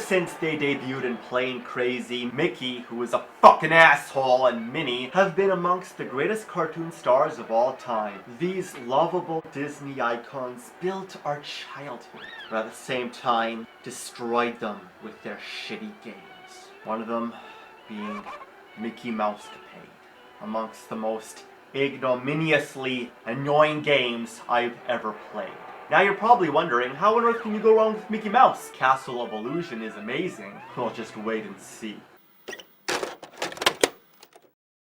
since they debuted in Plain Crazy, Mickey, who is a fucking asshole, and Minnie have been amongst the greatest cartoon stars of all time. These lovable Disney icons built our childhood, but at the same time destroyed them with their shitty games. One of them being Mickey Mousecapade, amongst the most ignominiously annoying games I've ever played. Now you're probably wondering, how on earth can you go wrong with Mickey Mouse? Castle of Illusion is amazing. Well, just wait and see.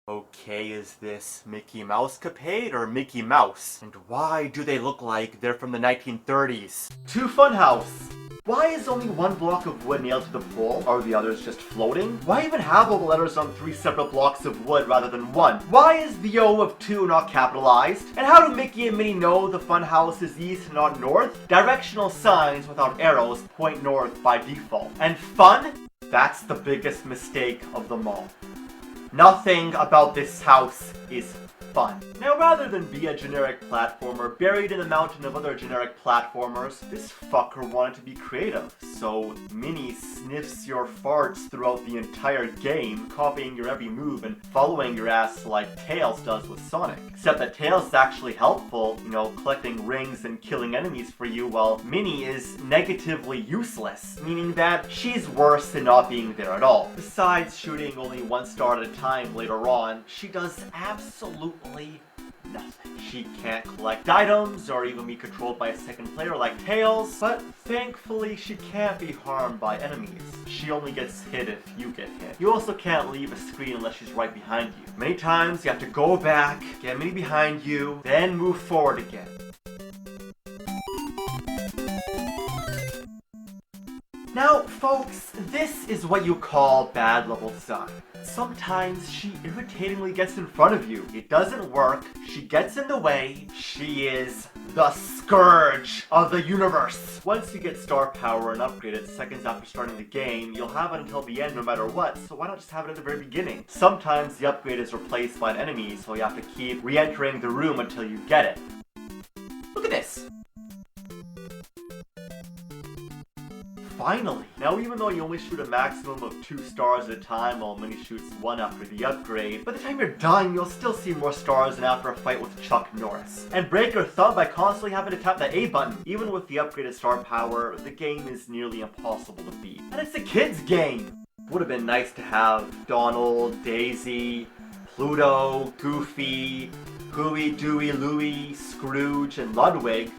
Okay, is this Mickey Mousecapade or Mickey Mouse? And why do they look like they're from the 1930s? To Funhouse! Why is only one block of wood nailed to the pole? Are the others just floating? Why even have all the letters on 3 separate blocks of wood rather than one? Why is the O of 2 not capitalized? And how do Mickey and Minnie know the funhouse is east and not north? Directional signs without arrows point north by default. And fun? That's the biggest mistake of them all. Nothing about this house is fun. Now, rather than be a generic platformer buried in a mountain of other generic platformers, this fucker wanted to be creative. So Minnie sniffs your farts throughout the entire game, copying your every move and following your ass like Tails does with Sonic. Except that Tails is actually helpful, collecting rings and killing enemies for you, while Minnie is negatively useless, meaning that she's worse than not being there at all. Besides shooting only 1 star at a time later on, she does absolutely nothing. She can't collect items or even be controlled by a second player like Tails, but thankfully she can't be harmed by enemies. She only gets hit if you get hit. You also can't leave a screen unless she's right behind you. Many times you have to go back, get Minnie behind you, then move forward again. Now, folks, this is what you call bad level design. Sometimes she irritatingly gets in front of you. It doesn't work. She gets in the way. She is the scourge of the universe. Once you get star power and upgrade it seconds after starting the game, you'll have it until the end no matter what, so why not just have it at the very beginning? Sometimes the upgrade is replaced by an enemy, so you have to keep re-entering the room until you get it. Look at this! Finally! Now, even though you only shoot a maximum of 2 stars at a time while Minnie shoots 1 after the upgrade, by the time you're done, you'll still see more stars than after a fight with Chuck Norris. And break your thumb by constantly having to tap the A button. Even with the upgraded star power, the game is nearly impossible to beat. And it's a kid's game! Would have been nice to have Donald, Daisy, Pluto, Goofy, Huey, Dewey, Louie, Scrooge, and Ludwig.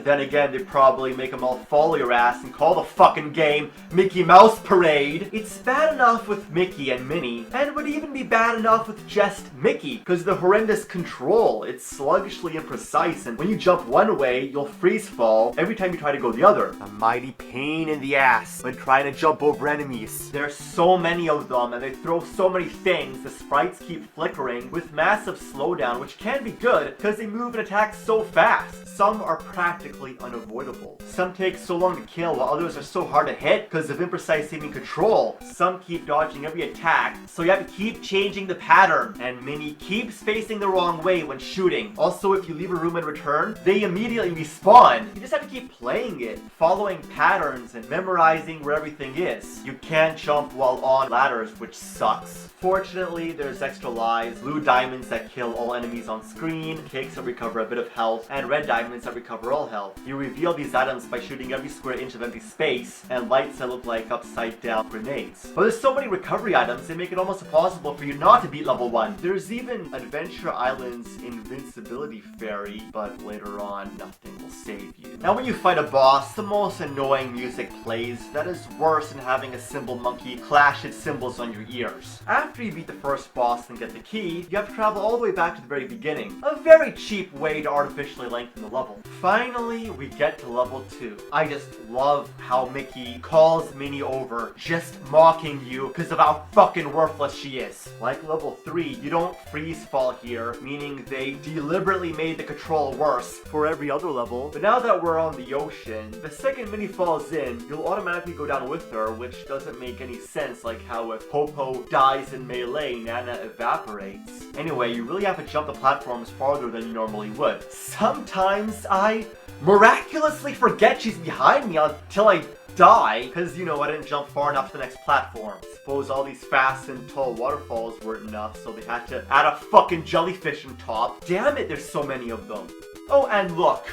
Then again, they'd probably make them all follow your ass and call the fucking game Mickey Mouse Parade. It's bad enough with Mickey and Minnie, and would even be bad enough with just Mickey, because of the horrendous control. It's sluggishly imprecise, and when you jump one way, you'll freeze fall every time you try to go the other. A mighty pain in the ass when trying to jump over enemies. There's so many of them, and they throw so many things, the sprites keep flickering with massive slowdown, which can be good, because they move and attack so fast. Some are practically unavoidable. Some take so long to kill, while others are so hard to hit because of imprecise aiming control. Some keep dodging every attack, so you have to keep changing the pattern. And Minnie keeps facing the wrong way when shooting. Also, if you leave a room and return, they immediately respawn. You just have to keep playing it, following patterns and memorizing where everything is. You can't jump while on ladders, which sucks. Fortunately, there's extra lives, blue diamonds that kill all enemies on screen, cakes that recover a bit of health, and red diamonds that recover all health. You reveal these items by shooting every square inch of empty space, and lights that look like upside down grenades. But there's so many recovery items, they make it almost impossible for you not to beat level 1. There's even Adventure Island's Invincibility Fairy, but later on, nothing will save you. Now when you fight a boss, the most annoying music plays that is worse than having a cymbal monkey clash its cymbals on your ears. After you beat the first boss and get the key, you have to travel all the way back to the very beginning. A very cheap way to artificially lengthen the level. Finally, we get to level 2. I just love how Mickey calls Minnie over, just mocking you because of how fucking worthless she is. Like level 3, you don't freeze fall here, meaning they deliberately made the control worse for every other level. But now that we're on the ocean, the second Minnie falls in, you'll automatically go down with her, which doesn't make any sense, like how if Popo dies in Melee, Nana evaporates. Anyway, you really have to jump the platforms farther than you normally would. Sometimes I miraculously forget she's behind me until I die, because, you know, I didn't jump far enough to the next platform. Suppose all these fast and tall waterfalls weren't enough, so they had to add a fucking jellyfish on top. Damn it, there's so many of them. Oh, and look,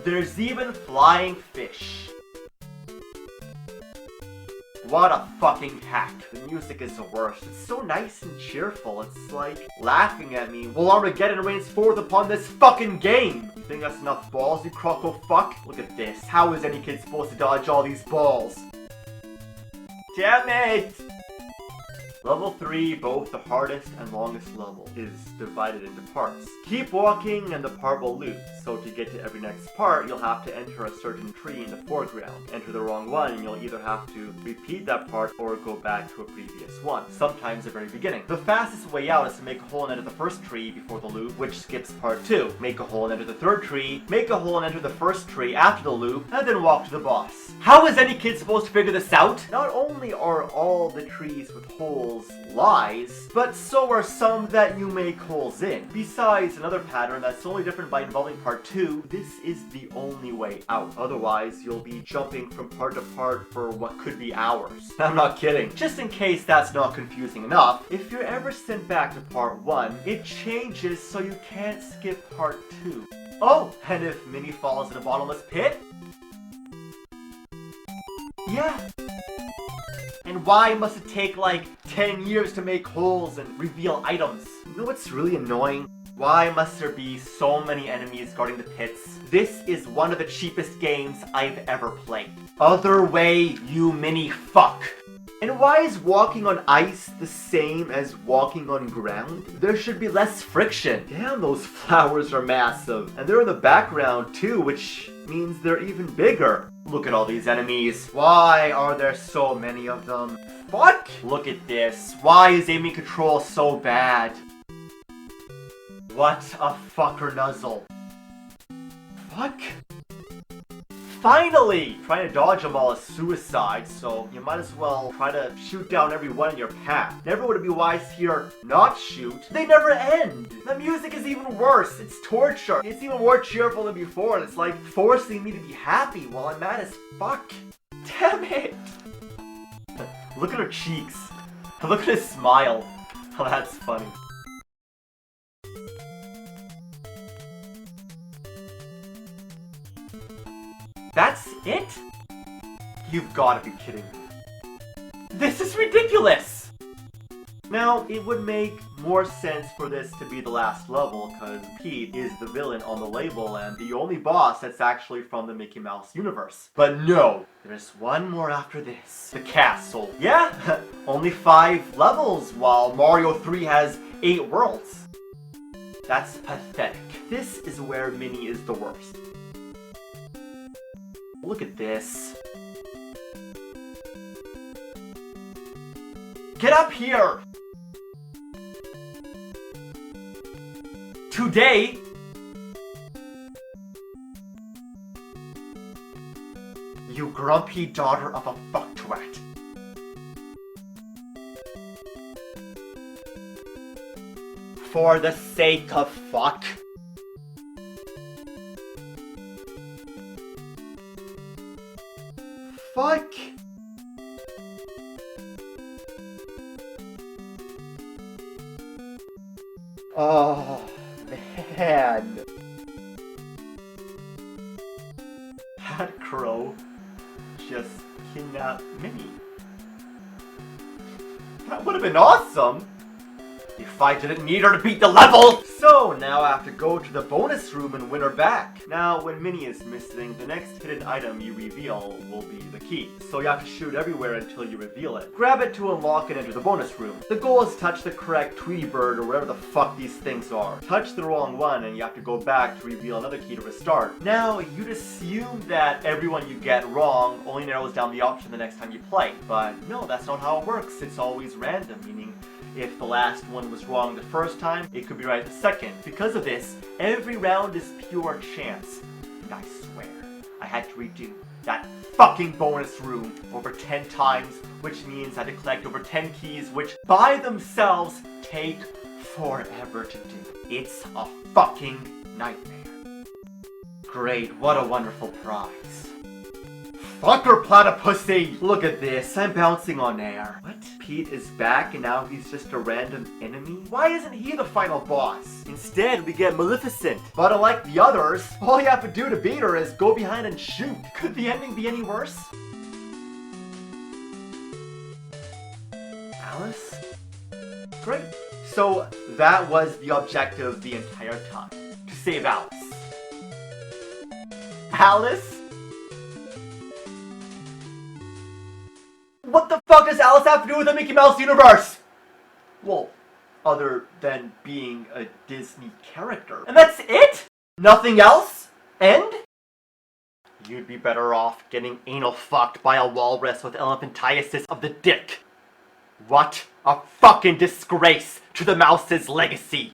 there's even flying fish. What a fucking hack. The music is the worst. It's so nice and cheerful. It's like laughing at me while Armageddon rains forth upon this fucking game. You think that's enough balls, you croco fuck? Look at this. How is any kid supposed to dodge all these balls? Damn it! Level 3, both the hardest and longest level, is divided into parts. Keep walking and the part will loop, so to get to every next part, you'll have to enter a certain tree in the foreground. Enter the wrong one and you'll either have to repeat that part or go back to a previous one, sometimes the very beginning. The fastest way out is to make a hole and enter the first tree before the loop, which skips part 2. Make a hole and enter the third tree, make a hole and enter the first tree after the loop, and then walk to the boss. How is any kid supposed to figure this out? Not only are all the trees with holes lies, but so are some that you make holes in. Besides another pattern that's only different by involving part 2, this is the only way out. Otherwise, you'll be jumping from part to part for what could be hours. I'm not kidding. Just in case that's not confusing enough, if you're ever sent back to part 1, it changes so you can't skip part 2. Oh, and if Minnie falls in a bottomless pit? Yeah. And why must it take like 10 years to make holes and reveal items? You know what's really annoying? Why must there be so many enemies guarding the pits? This is one of the cheapest games I've ever played. Other way, you mini fuck. And why is walking on ice the same as walking on ground? There should be less friction. Damn, those flowers are massive. And they're in the background too, which means they're even bigger. Look at all these enemies. Why are there so many of them? Fuck! Look at this. Why is aiming control so bad? What a fucker nuzzle. Fuck. Finally! Trying to dodge them all is suicide, so you might as well try to shoot down every one in your path. Never would it be wise here not shoot. They never end! The music is even worse. It's torture. It's even more cheerful than before, and it's like forcing me to be happy while I'm mad as fuck. Damn it! Look at her cheeks. Look at his smile. Oh, that's funny. That's it? You've got to be kidding me. This is ridiculous! Now, it would make more sense for this to be the last level, because Pete is the villain on the label and the only boss that's actually from the Mickey Mouse universe. But no! There's one more after this. The castle. Yeah, only 5 levels, while Mario 3 has 8 worlds. That's pathetic. This is where Minnie is the worst. Look at this. Get up here! Today, you grumpy daughter of a fucktwat. For the sake of fuck. Fuck! Oh, man. Had Crow just kidnapped Minnie. That would have been awesome! If I didn't need her to beat the level! So, now I have to go to the bonus room and win her back. Now, when Minnie is missing, the next hidden item you reveal will be the key. So you have to shoot everywhere until you reveal it. Grab it to unlock and enter the bonus room. The goal is to touch the correct Tweety Bird or whatever the fuck these things are. Touch the wrong one and you have to go back to reveal another key to restart. Now, you'd assume that everyone you get wrong only narrows down the option the next time you play. But no, that's not how it works. It's always random, meaning if the last one was wrong the first time, it could be right the second. Because of this, every round is pure chance. And I swear, I had to redo that fucking bonus room over 10 times, which means I had to collect over 10 keys, which by themselves take forever to do. It's a fucking nightmare. Great, what a wonderful prize. Fucker platypussy! Look at this, I'm bouncing on air. What? Pete is back and now he's just a random enemy? Why isn't he the final boss? Instead, we get Maleficent. But unlike the others, all you have to do to beat her is go behind and shoot. Could the ending be any worse? Alice? Great. So that was the objective the entire time. To save Alice. Alice? What the fuck does Alice have to do with the Mickey Mouse universe? Well, other than being a Disney character. And that's it? Nothing else? End? You'd be better off getting anal fucked by a walrus with elephantiasis of the dick. What a fucking disgrace to the mouse's legacy.